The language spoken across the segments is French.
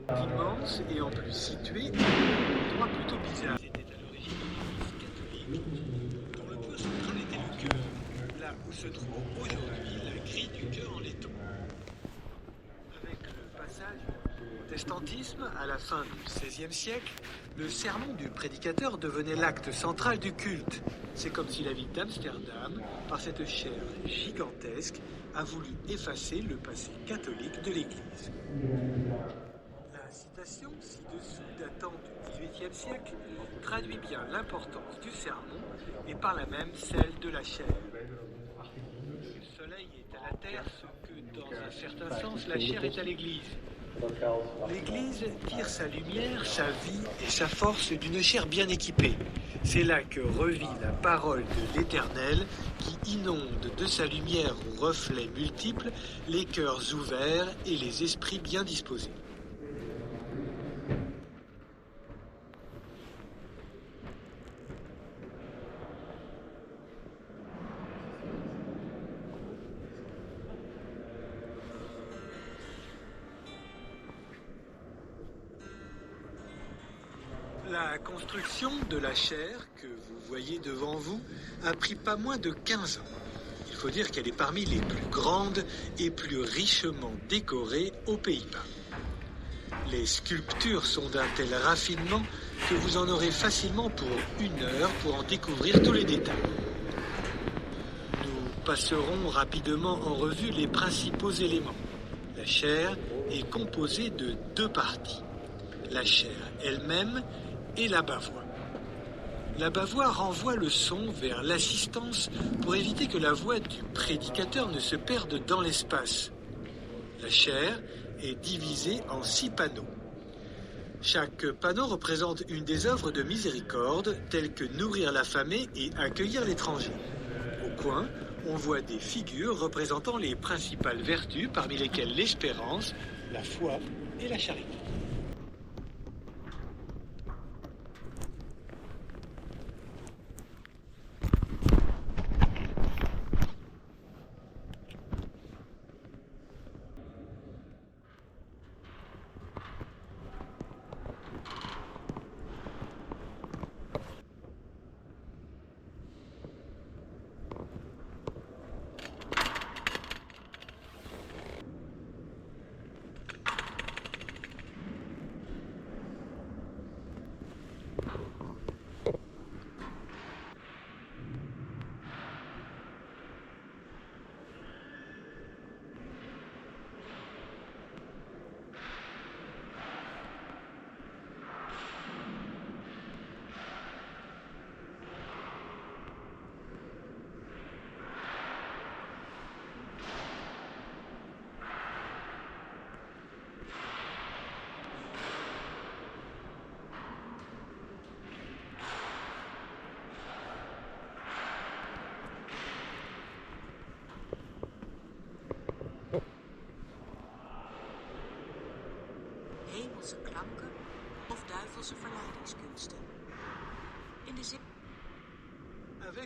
Immense et en plus situé dans un endroit plutôt bizarre. C'était à l'origine une église catholique dont le point central était le chœur, là où se trouve aujourd'hui la grille du chœur en laiton. Avec le passage au protestantisme à la fin du XVIe siècle, le sermon du prédicateur devenait l'acte central du culte. C'est comme si la ville d'Amsterdam, par cette chaire gigantesque, a voulu effacer le passé catholique de l'église. La citation ci-dessous datant du XVIIIe siècle traduit bien l'importance du sermon et par là même celle de la chaire. Le soleil est à la terre ce que, dans un certain sens, la chair est à l'église. L'église tire sa lumière, sa vie et sa force d'une chair bien équipée. C'est là que revit la parole de l'Éternel qui inonde de sa lumière aux reflets multiples les cœurs ouverts et les esprits bien disposés. La construction de la chaire que vous voyez devant vous a pris pas moins de 15 ans. Il faut dire qu'elle est parmi les plus grandes et plus richement décorées aux Pays-Bas. Les sculptures sont d'un tel raffinement que vous en aurez facilement pour 1 heure pour en découvrir tous les détails. Nous passerons rapidement en revue les principaux éléments. La chaire est composée de 2 parties. La chaire elle-même et la bavoie. La bavoie renvoie le son vers l'assistance pour éviter que la voix du prédicateur ne se perde dans l'espace. La chaire est divisée en 6 panneaux. Chaque panneau représente une des œuvres de miséricorde, telles que nourrir l'affamé et accueillir l'étranger. Au coin, on voit des figures représentant les principales vertus, parmi lesquelles l'espérance, la foi et la charité.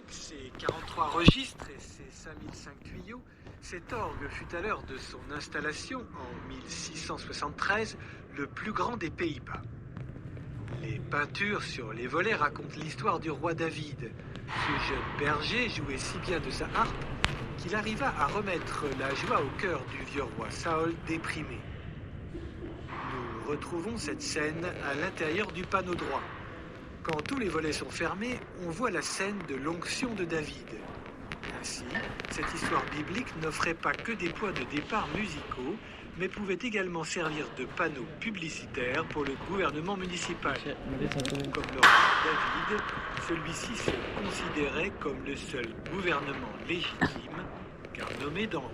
Avec ses 43 registres et ses 5005 tuyaux, cet orgue fut à l'heure de son installation en 1673 le plus grand des Pays-Bas. Les peintures sur les volets racontent l'histoire du roi David. Ce jeune berger jouait si bien de sa harpe qu'il arriva à remettre la joie au cœur du vieux roi Saül déprimé. Nous retrouvons cette scène à l'intérieur du panneau droit. Quand tous les volets sont fermés, on voit la scène de l'onction de David. Ainsi, cette histoire biblique n'offrait pas que des points de départ musicaux, mais pouvait également servir de panneau publicitaire pour le gouvernement municipal. Comme le roi David, celui-ci se considérait comme le seul gouvernement légitime, car nommé d'en haut.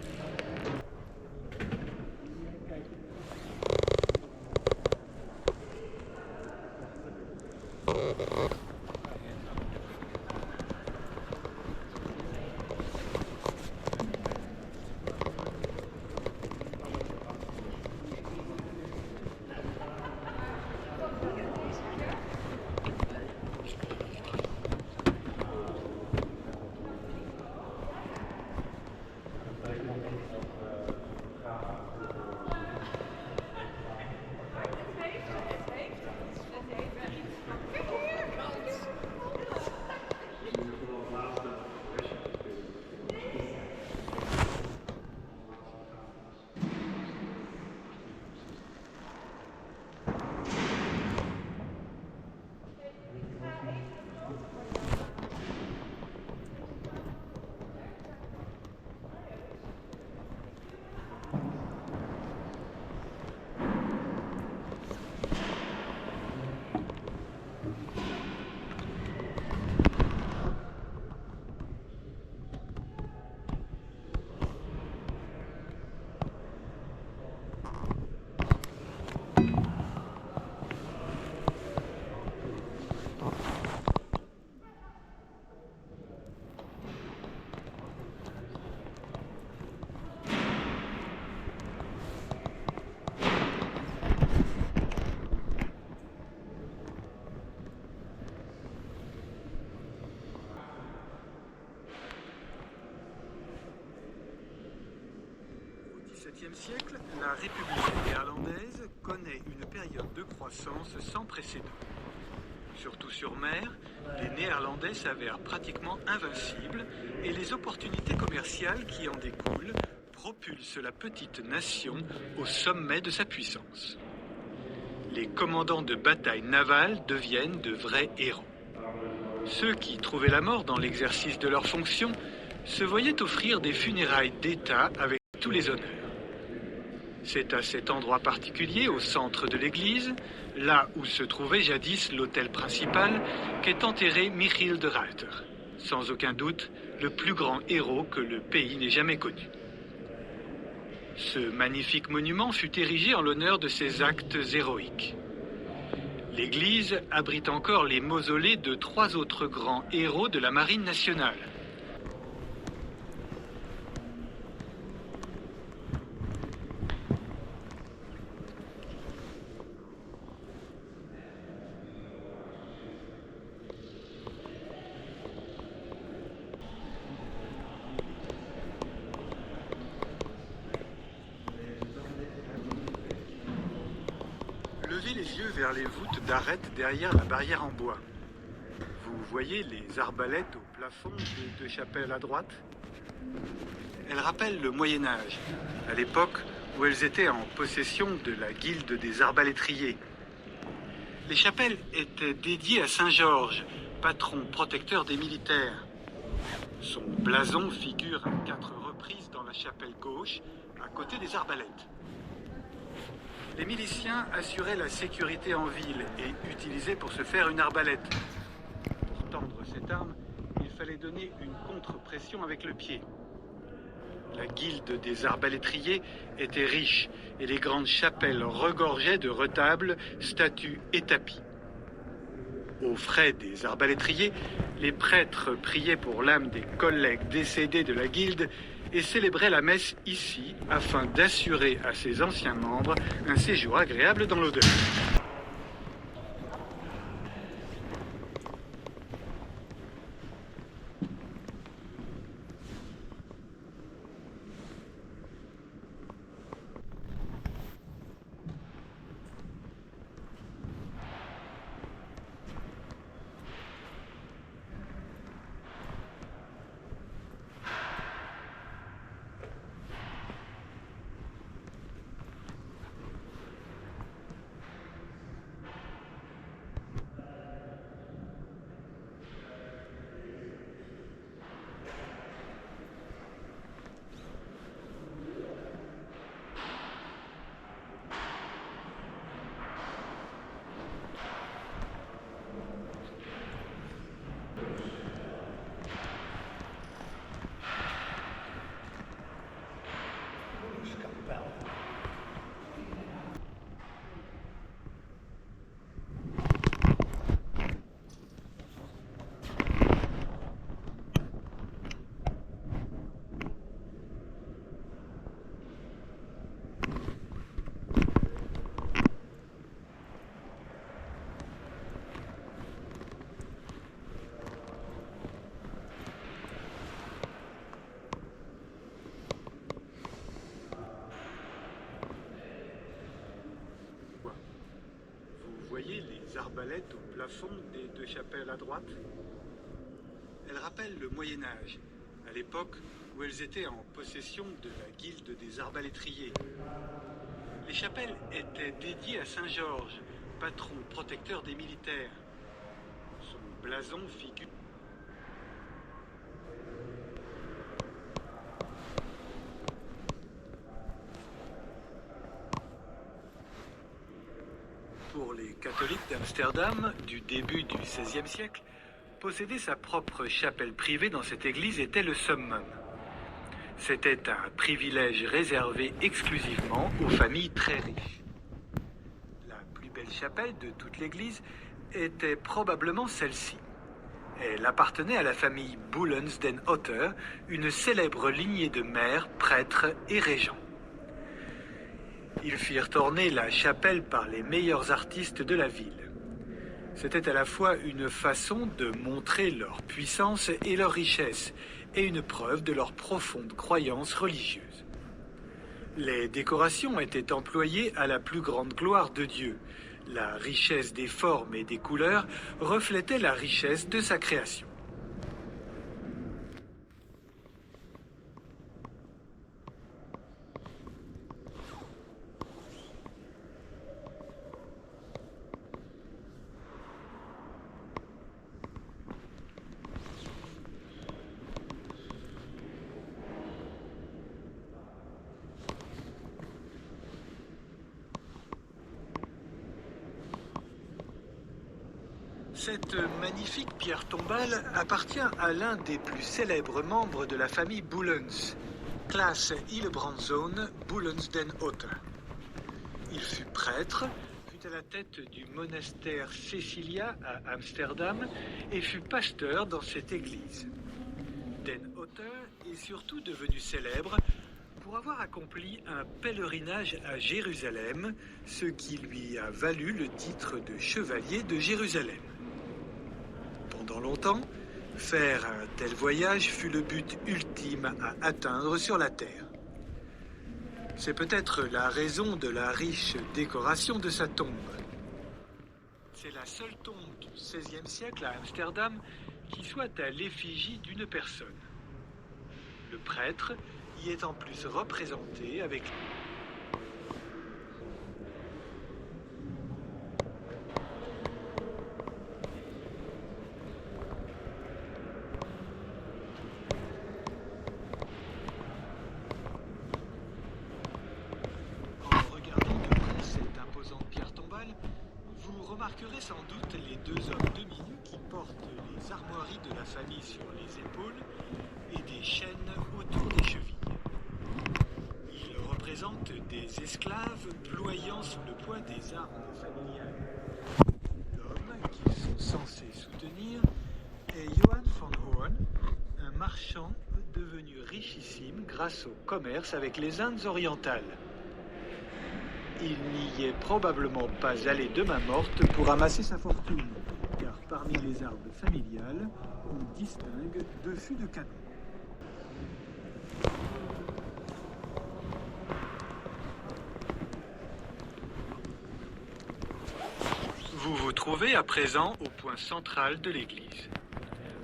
Au XVIIe siècle, la République néerlandaise connaît une période de croissance sans précédent. Surtout sur mer, les Néerlandais s'avèrent pratiquement invincibles et les opportunités commerciales qui en découlent propulsent la petite nation au sommet de sa puissance. Les commandants de batailles navales deviennent de vrais héros. Ceux qui trouvaient la mort dans l'exercice de leurs fonctions se voyaient offrir des funérailles d'État avec tous les honneurs. C'est à cet endroit particulier, au centre de l'église, là où se trouvait jadis l'autel principal, qu'est enterré Michiel de Ruyter, sans aucun doute le plus grand héros que le pays n'ait jamais connu. Ce magnifique monument fut érigé en l'honneur de ses actes héroïques. L'église abrite encore les mausolées de 3 autres grands héros de la marine nationale. Levez les yeux vers les voûtes d'arêtes derrière la barrière en bois. Vous voyez les arbalètes au plafond des 2 chapelles à droite? Elles rappellent le Moyen-Âge, à l'époque où elles étaient en possession de la guilde des arbalétriers. Les chapelles étaient dédiées à Saint-Georges, patron protecteur des militaires. Son blason figure à 4 reprises dans la chapelle gauche, à côté des arbalètes. Les miliciens assuraient la sécurité en ville et utilisaient pour ce faire une arbalète. Pour tendre cette arme, il fallait donner une contre-pression avec le pied. La guilde des arbalétriers était riche et les grandes chapelles regorgeaient de retables, statues et tapis. Aux frais des arbalétriers, les prêtres priaient pour l'âme des collègues décédés de la guilde et célébraient la messe ici afin d'assurer à ses anciens membres un séjour agréable dans l'au-delà. arbalète au plafond des deux chapelles à droite. Elles rappellent le Moyen-Âge, à l'époque où elles étaient en possession de la guilde des arbalétriers. Les chapelles étaient dédiées à Saint Georges, patron protecteur des militaires. Son blason figure. Pour les catholiques d'Amsterdam du début du XVIe siècle, posséder sa propre chapelle privée dans cette église était le summum. C'était un privilège réservé exclusivement aux familles très riches. La plus belle chapelle de toute l'église était probablement celle-ci. Elle appartenait à la famille Boelens den Otter, une célèbre lignée de maires, prêtres et régents. Ils firent orner la chapelle par les meilleurs artistes de la ville. C'était à la fois une façon de montrer leur puissance et leur richesse, et une preuve de leur profonde croyance religieuse. Les décorations étaient employées à la plus grande gloire de Dieu. La richesse des formes et des couleurs reflétait la richesse de sa création. Cette magnifique pierre tombale appartient à l'un des plus célèbres membres de la famille Boelens, Claes Hillebrandszoon Boelens den Otter. Il fut prêtre, fut à la tête du monastère Cecilia à Amsterdam et fut pasteur dans cette église. Den Otter est surtout devenu célèbre pour avoir accompli un pèlerinage à Jérusalem, ce qui lui a valu le titre de chevalier de Jérusalem. Pendant longtemps, faire un tel voyage fut le but ultime à atteindre sur la terre. C'est peut-être la raison de la riche décoration de sa tombe. C'est la seule tombe du XVIe siècle à Amsterdam qui soit à l'effigie d'une personne. Le prêtre y est en plus représenté avec remarquerez sans doute les deux hommes demi-nus qui portent les armoiries de la famille sur les épaules et des chaînes autour des chevilles. Ils représentent des esclaves ployant sous le poids des armes familiales. L'homme qu'ils sont censés soutenir est Johan van Hoorn, un marchand devenu richissime grâce au commerce avec les Indes orientales. Il n'y est probablement pas allé de main morte pour amasser sa fortune, car parmi les armes familiales, on distingue 2 fûts de canon. Vous vous trouvez à présent au point central de l'église.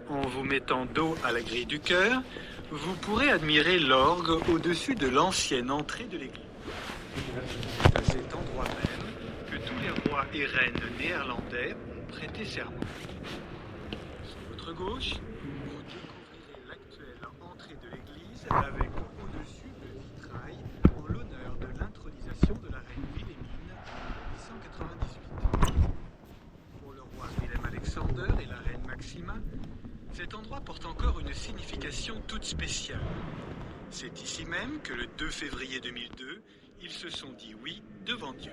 En vous mettant dos à la grille du chœur, vous pourrez admirer l'orgue au-dessus de l'ancienne entrée de l'église. C'est à cet endroit même que tous les rois et reines néerlandais ont prêté serment. Sur votre gauche, vous découvrirez l'actuelle entrée de l'église avec au-dessus le vitrail en l'honneur de l'intronisation de la reine Wilhelmine en 1898. Pour le roi Willem-Alexander et la reine Maxima, cet endroit porte encore une signification toute spéciale. C'est ici même que le 2 février 2002, ils se sont dit oui devant Dieu.